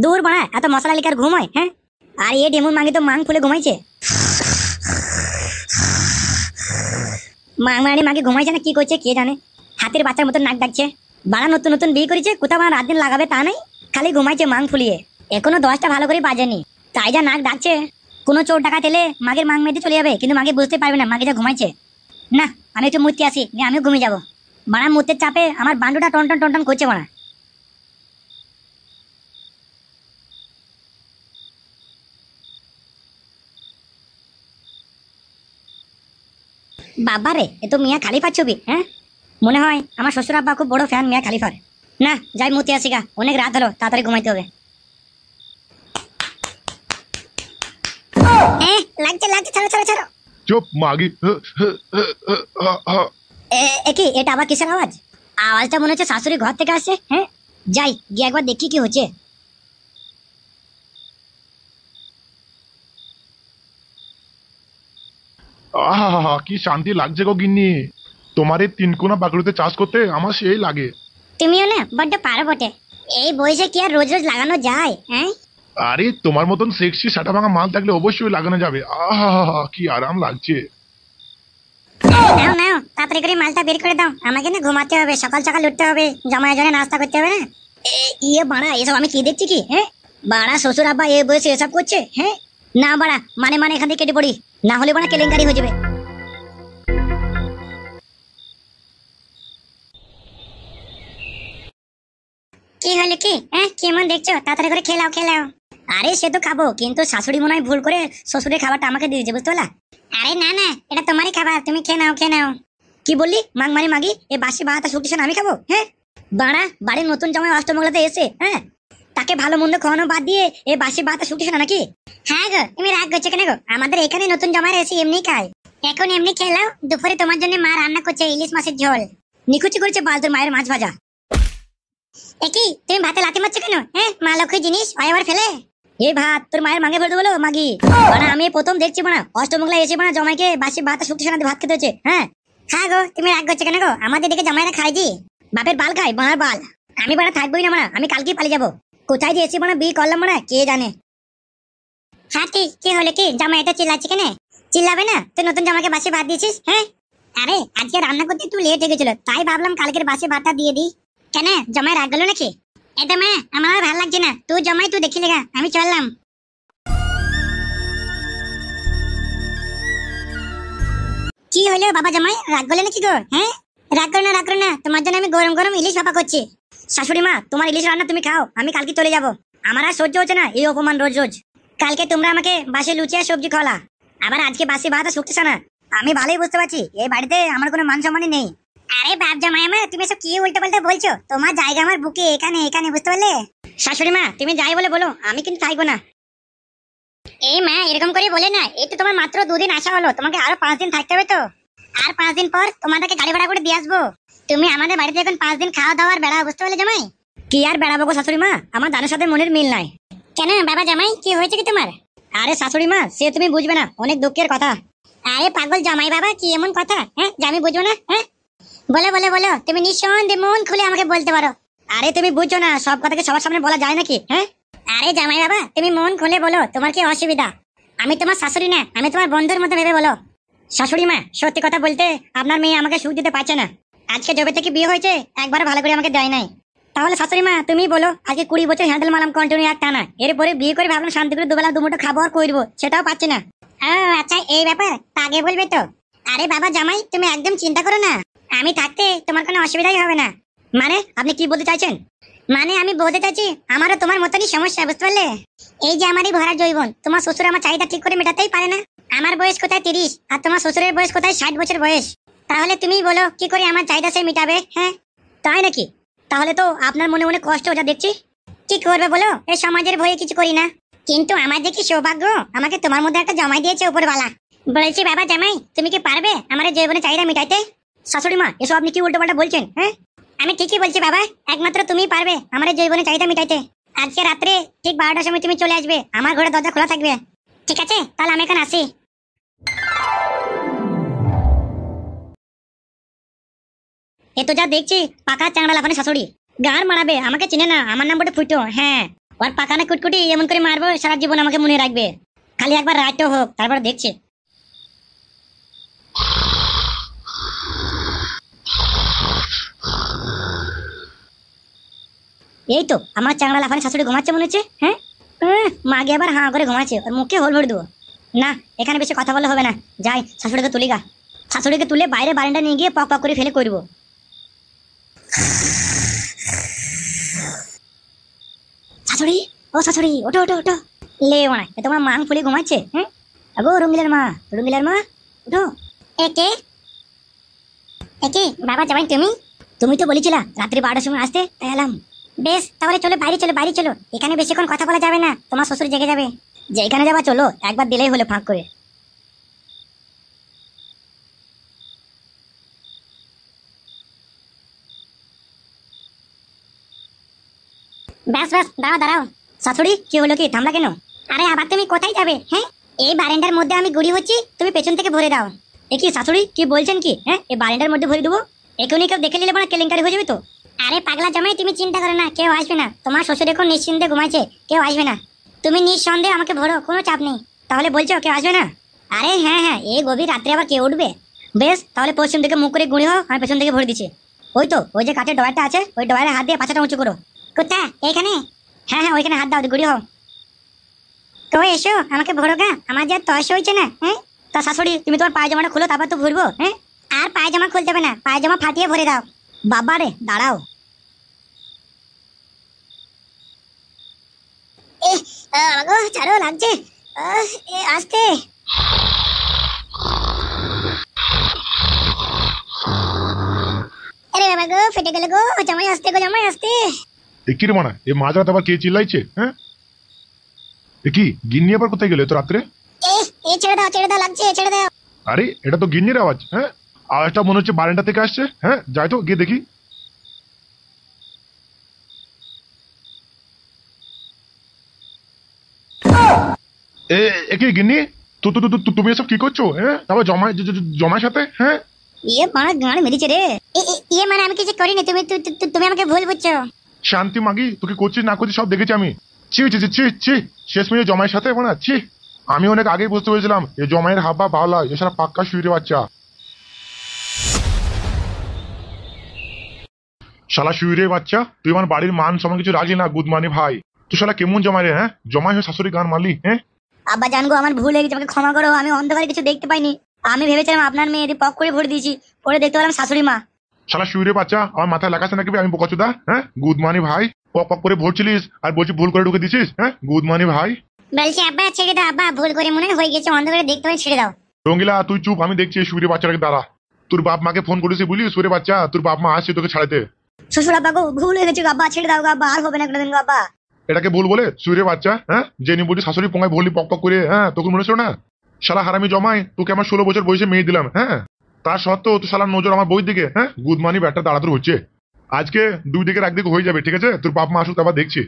দূর বাড়া, এত মশলা লিকার ঘুম হয়? হ্যাঁ, আর এ ডেমন মাঙ্গি তো মাং ফুলে ঘুমাইছে। মাংমারানি মাকে ঘুমাইছে না কি করছে কে জানে, হাতের বাচ্চার মতন নাক ডাকছে। বাড়া নতুন নতুন বিয়ে করেছে, কোথাও বাড়া রাত দিন লাগাবে তা নাই, খালি ঘুমাইছে মাং ফুলিয়ে। এখনো 10টা ভালো করে বাজেনি, তাই যা নাক ডাকছে। কোনো চোর ডাকাত এলে মাগের মাং মেয়েতে চলে যাবে, কিন্তু মাকে বুঝতে পারবে না মাকে যা ঘুমাইছে। না, আমি একটু মূর্তি আসি, আমিও ঘুমিয়ে যাবো। বাড়া মূর্তির চাপে আমার বান্ডুটা টন টন করছে বাড়া। বাবারে, এ তো মিয়া খালিফার ছবি। হ্যাঁ, মনে হয় আমার শ্বশুর আব্বা খুব বড় ফ্যান মিয়া খালিফার। না, যাই মূর্তি আসি গা, অনেক রাত হলো, তাড়াতাড়ি ঘুমাইতে হবে। লাগছে লাগছে, ছাড়ো ছাড়ো ছাড়ো। চুপ মাগি। কি এটা আবার কিসের আওয়াজ? আওয়াজটা মনে হচ্ছে শাশুড়ি ঘর থেকে আসছে। হ্যাঁ, যাই গিয়ে একবার দেখি কি হচ্ছে। আহা, কি শান্তি লাগছে গো গিন্নি। তোমার এই 3 কোনা বাকড়িতে চাষ করতে আমার সেই লাগে। তুমিও না বড্ড পারো বটে, এই বয়সে কি আর রোজ রোজ লাগানো যায়? হ্যাঁ, আরে তোমার মতন সেক্সি সাটা ভাঙা মাল থাকলে অবশ্যই লাগানো যাবে। আহা, কি আরাম লাগছে। নাও নাও, তাড়াতাড়ি করে মালটা বের করে দাও, আমাকে না ঘুমাতে হবে, সকাল সকাল উঠতে হবে, জামাই জনে নাস্তা করতে হবে না। ইয়ে বাড়া, এসব আমি কি দেখছি কি? হ্যাঁ, বাড়া শ্বশুর আব্বা এ বয়সে এসব করছে? হ্যাঁ না বাড়া, মানে মানে এখান থেকে কেটে পড়ি, না হলে বাড়া কেলেঙ্কারি হয়ে যাবে। কি হলো কি? হ্যাঁ, কেমন দেখছো? তাড়াতাড়ি করে খেলাও খেলাও। আরে সে তো খাবো, কিন্তু শাশুড়ি মনে হয় ভুল করে শ্বশুরের খাবারটা আমাকে দিয়ে দিয়েছে, বুঝতে পারলা? আরে না না, এটা তোমারই খাবার, তুমি খেয়ে নাও খেয়ে নাও। কি বললি? মাংমারি মাগি, এ বাসি ভাত শুকটিশন আমি খাবো? হ্যাঁ, বাড়া বাড়ির নতুন জামাই অষ্টমঙ্গলাতে এসে হ্যাঁ তাকে ভালো মন্দ খাওয়ানো বাদ দিয়ে এ বাসি ভাত শুকটিশন নাকি? হ্যাঁ গো, তুমি রাগ করছো কেন গো? আমাদের এখানে নতুন জামাইরা এসে এমনি খায়। এখন এমনি খেলাও, দুপুরে তোমার জন্য মা রান্না করছে ইলিশ মাছের ঝোল, নিকুচি করেছে বালতুর মায়ের মাছ ভাজা। একই তুমি ভাতে লাথি মারছো কেন? হ্যাঁ, মা লক্ষ্মী জিনিস হয় আবার ফেলে। এই ভাত তোর মায়ের মাগে ফেলতে বলো মাগি? মানে আমি প্রথম দেখছি মানে অষ্টমঙ্গলা এসে মানে জামাইকে বাসি ভাত শুক্তি সাথে ভাত খেতে হচ্ছে। হ্যাঁ হ্যাঁ গো, তুমি রাগ করছো কেন গো? আমাদের দিকে জামাইরা খাই জি, বাপের বাল খায়, বাঁড়ার বাল। আমি বাড়া থাকবোই না মানে, আমি কালকেই পালিয়ে যাবো। কোথায় দিয়ে এসে মানে বিয়ে করলাম মানে কে জানে। হ্যাঁ ঠিক, কি হলে কি? জামাই এটা চিল্লাচ্ছে কেন? চিল্লাবে না, তুই নতুন জামাইকে বাসি ভাত দিয়েছিস। হ্যাঁ, আরে আজকে রান্না করতে একটু লেট হয়ে গেছিল, তাই ভাবলাম কালকের বাসি ভাতটা দিয়ে দিই। কেন, জামাই রাগ গেল নাকি? এটা মা আমার আর ভালো লাগছে না, তুই জামাই তুই দেখি লেগা, আমি চললাম। কি হলো বাবা জামাই, রাগ গলে নাকি গো? হ্যাঁ, রাগ করো না রাগ করো না, তোমার জন্য আমি গরম গরম ইলিশ ভাপা করছি। শাশুড়ি মা, তোমার ইলিশ রান্না তুমি খাও, আমি কালকে চলে যাব। আমার আর সহ্য হচ্ছে না এই অপমান রোজ রোজ। কালকে তোমরা আমাকে বাসে লুচি আর সবজি খাওয়ালা, আবার আজকে বাসি ভাত আর শুকতেছ না। আমি ভালোই বুঝতে পারছি এই বাড়িতে আমার কোনো মান সম্মানই নেই। আরে বাপ জামাই আমার, তুমি সব কি উল্টো পাল্টা বলছো? তোমার জায়গা আমার বুকে, এখানে এখানে, বুঝতে পারলে? শাশুড়ি মা, তুমি যাই বলে বলো, আমি কিন্তু থাকবো না। এই মা এরকম করে বলে না, এই তো তোমার মাত্র 2 দিন আসা হলো, তোমাকে আরো 5 দিন থাকতে হবে তো। আর 5 দিন পর তোমাদেরকে গাড়ি ভাড়া করে দিয়ে আসবো। তুমি আমাদের বাড়িতে এখন 5 দিন খাওয়া দাওয়ার বেড়া, বুঝতে পারলে জামাই? কি আর বেড়াবো গো শাশুড়ি মা, আমার দানের সাথে মনের মিল নাই। কেন বাবা জামাই, কি হয়েছে কি তোমার? আরে শাশুড়ি মা, সে তুমি বুঝবে না, অনেক দুঃখের কথা। আরে পাগল জামাই বাবা, কি এমন কথা হ্যাঁ যে আমি বুঝবো না? হ্যাঁ, বলো বলো বলো, তুমি নিঃসন্দেহে মন খুলে আমাকে বলতে পারো। আরে তুমি বুঝছো না, সব কথাকে সবার সামনে বলা যায় নাকি? হ্যাঁ, আরে জামাই বাবা, তুমি মন খুলে বলো, তোমার কি অসুবিধা? আমি তোমার শাশুড়ি না, আমি তোমার বন্ধুর মতো ভেবে বলো। শাশুড়ি মা, সত্যি কথা বলতে আপনার মেয়ে আমাকে সুখ দিতে পারছে না। আজকে যবে থেকে বিয়ে হয়েছে একবার ভালো করে আমাকে দেয় নাই। তাহলে শাশুড়ি মা তুমি বলো, আজকে 20 বছর হ্যান্ডেল মারলাম কন্টিনিউ এক টানা, এরপরে বিয়ে করে ভাবলাম শান্তি করে দুবেলা দুমুঠো খাবো আর করবো, সেটাও পাচ্ছি না। আচ্ছা এই ব্যাপার, তা আগে বলবে তো। আরে বাবা জামাই, তুমি একদম চিন্তা করো না, আমি থাকতে তোমার কোনো অসুবিধাই হবে না। মানে আপনি কি বলতে চাইছেন? মানে আমি বলতে চাইছি আমারও তোমার মতনই সমস্যা, বুঝতে পারলে? এই যে আমারই ভরা জৈবন, তোমার শ্বশুর আমার চাহিদা ঠিক করে মেটাতেই পারে না। আমার বয়স কোথায় 30, আর তোমার শ্বশুরের বয়স কোথায় 60 বছর বয়স। তাহলে তুমি বলো কি করে আমার চাহিদা সে মেটাবে? হ্যাঁ, তাই নাকি? তাহলে তো আপনার মনে মনে কষ্ট যা দেখছি। কি করবে বলো, এই সমাজের ভয়ে কিছু করি না। কিন্তু আমার যে কি সৌভাগ্য, আমাকে তোমার মধ্যে একটা জামাই দিয়েছে উপরওয়ালা। বলছি বাবা জামাই, তুমি কি পারবে আমার জীবনের চাহিদা মেটাইতে? শাশুড়ি মা, এসব আপনি কি উল্টোপাল্টা বলছেন? হ্যাঁ, আমি ঠিকই বলছি বাবা, একমাত্র তুমিই পারবে আমার জীবনের চাহিদা মেটাইতে। আজকে রাত্রে ঠিক 12টার সময় তুমি চলে আসবে, আমার ঘরে দরজা খোলা থাকবে। ঠিক আছে, তাহলে আমি এখন আসি। এ তো যা দেখছি পাকা চ্যাংড়া লাফানি শাশুড়ি, গার মারাবে, আমাকে চিনে না, আমার নাম বটে ফুটো। হ্যাঁ, ওর পাকানা কুটকুটি এমন করে মারবো সারা জীবন আমাকে মনে রাখবে। খালি একবার রাতও হোক, তারপর দেখছি। এই তো আমার চাংড়া লাফানি শাশুড়ি ঘুমাচ্ছে মনে হচ্ছে। হ্যাঁ, মাগে আবার হাঁ করে ঘুমাচ্ছে, ওর মুখে হোল ভরে দেবো। না, এখানে বেশি কথা বললে হবে না, যাই শাশুড়িকে তুলি গা। শাশুড়িকে তুলে বাইরে বারান্দা নিয়ে গিয়ে পক পক করে ফেলে করবো। শাশুড়ি, ও শাশুড়ি, ওঠো ওঠো ওঠো। লে মা, এ তোমার মাং ফুলি ঘুমাচ্ছে। হ্যাঁ, আগো রঙ্গিলার মা, রঙ্গিলার মা ওঠো। একে একে বাবা জামাই, তুমি তুমি তো বলেছিলা রাত্রি 12টার সময় আসতে, তাই এলাম। বেশ, তাহলে চলো বাইরে, চলো বাইরে চলো, এখানে বেশিক্ষণ কথা বলা যাবে না, তোমার শ্বশুর জেগে যাবে। যেখানে যাবা চলো, একবার দিলেই হলো ফাঁক করে। ব্যাস ব্যাস, দাঁড়াও দাঁড়াও। শাশুড়ি, কি হলো, কি থামলা কেন? আরে আবার তুমি কোথায় যাবে? হ্যাঁ, এই বারান্দার মধ্যে আমি গুড়ি হচ্ছি, তুমি পেছন থেকে ভরে দাও। এ কি শাশুড়ি, কি বলছেন কি? হ্যাঁ, এই বারান্দার মধ্যে ভরে দেবো? এখনই কেউ দেখে নিলে পরে কেলেঙ্কারি হয়ে যাবে তো। আরে পাগলা জামাই, তুমি চিন্তা করো না, কেউ আসবে না। তোমার শ্বশুর এখন নিশ্চিন্তে ঘুমাইছে, কেউ আসবে না। তুমি নিঃসন্দেহে আমাকে ভরো, কোনো চাপ নেই। তাহলে বলছো কেউ আসবে না? আরে হ্যাঁ হ্যাঁ, এই গভীর রাত্রে আবার কে উঠবে? বেশ, তাহলে পশ্চিম দিকে মুখ করে গুঁড়ি হও, আমি পেছন থেকে ভরে দিচ্ছি। ওই তো, ওই যে কাঠের ডয়ারটা আছে, ওই ডয়ারে হাত দিয়ে পাছাটা উঁচু করো। কোথায়? এইখানে? হ্যাঁ হ্যাঁ, ওইখানে হাত দাও, গুঁড়ি হও। তো এসো, আমাকে ভরো গা, আমার যে তয়স হয়েছে না। হ্যাঁ, তা শাশুড়ি, তুমি তোমার পায়জামাটা খুলো, তারপর তো ভরবো। হ্যাঁ, আর পায়জামা খুলতে হবে না, পায়জামা ফাটিয়ে ভরে দাও। বাবা রে, দাঁড়াও। আমাকে ছাড়ো, লাগছে। আস্তে। আরে বাবা গো, ফেটে গেল গো, জামাই আসতে গো, জামাই আসতে। এ কি রে মানা, এ মাঝরাতে আবার কে চিল্লাইছে? হ্যাঁ, এ কি গিন্নি আবার কোথায় গেলে তো রাত্রে? ছেড়ে দাও, ছেড়ে দাও, লাগছে, ছেড়ে দাও। আরে এটা তো গিন্নির আওয়াজ। হ্যাঁ, আওয়াজটা মনে হচ্ছে বারান্দা থেকে আসছে। হ্যাঁ, যাই তো গিয়ে দেখি। এ এ কি গিন্নি, তুমি এসব কি করছো? হ্যাঁ, তারপর জমার সাথে? হ্যাঁ, ইয়ে মারা গান মেরেছে রে। ইয়ে মানে আমি কিছু করিনি, তুমি তুমি আমাকে ভুল বুঝছো। শান্তি মাগি, তোকে করছিস না করছিস সব দেখেছি আমি। ছি ছি ছি ছি ছি, শেষ মিনিটে জমায়ের সাথে মানে ছি। আমি অনেক আগেই বুঝতে পেরেছিলাম এ জমায়ের হাব্বা ভালো হয়, এছাড়া পাক্কা শুইরে বাচ্চা। শালা শুইরে বাচ্চা, তুই আমার বাড়ির মান সমান কিছু রাখলি না, গুদমানি ভাই। তুই শালা কেমন জমাই রে? হ্যাঁ, জমাই হয়ে শাশুড়ি গান মারলি? হ্যাঁ, আব্বা জানগো, আমার ভুল হয়ে গেছে, আমাকে ক্ষমা করো। আমি অন্ধকারে কিছু দেখতে পাইনি। আমি ভেবেছিলাম আপনার মেয়ে, পক করে ভরে দিয়েছি, পরে দেখতে পেলাম শাশুড়ি মা। শালা শুইরে বাচ্চা, আমার মাথায় লাগাছে নাকি আমি বোকাচোদা? হ্যাঁ, গুদমানি ভাই, পক পক করে ভরছিলিস আর বলছি ভুল করে ঢুকে দিছিস। হ্যাঁ, গুদমানি ভাই। বলছি আব্বা ছেড়ে দাও, আব্বা ভুল করে মনে হয়ে গেছে, অন্ধকারে দেখতে পাই, ছেড়ে দাও। রঙ্গিলা তুই চুপ, আমি দেখছি এই শুইরে বাচ্চাটাকে। দাঁড়া, তোর বাপ মাকে ফোন করেছি বুঝলি? শুইরে বাচ্চা, তোর বাপ মা আসছে তোকে ছাড়াতে। শ্বশুর আব্বা গো, ভুল হয়ে গেছে গো আব্বা, ছেড়ে দাও গো আব্বা, আর হবে না কোনোদিন গো আব্বা। এটাকে ভুল বলে শুইরে বাচ্চা? হ্যাঁ, জেনি বলছি শাশুড়ি পোঙায় ভরলি পক পক করে। হ্যাঁ, তোকে মনে ছিল না? শালা হারামি জমাই, তোকে আমার 16 বছর বয়সে মেয়ে দিলাম। হ্যাঁ, তার সত্ত্বেও তুই শালার নজর আমার বই দিকে। হ্যাঁ, গুদমানি ব্যাটটা দাঁড়াতে হচ্ছে। আজকে দুই দিকের একদিকে হয়ে যাবে, ঠিক আছে? তোর বাপ মা আসুক, তারপর দেখছি।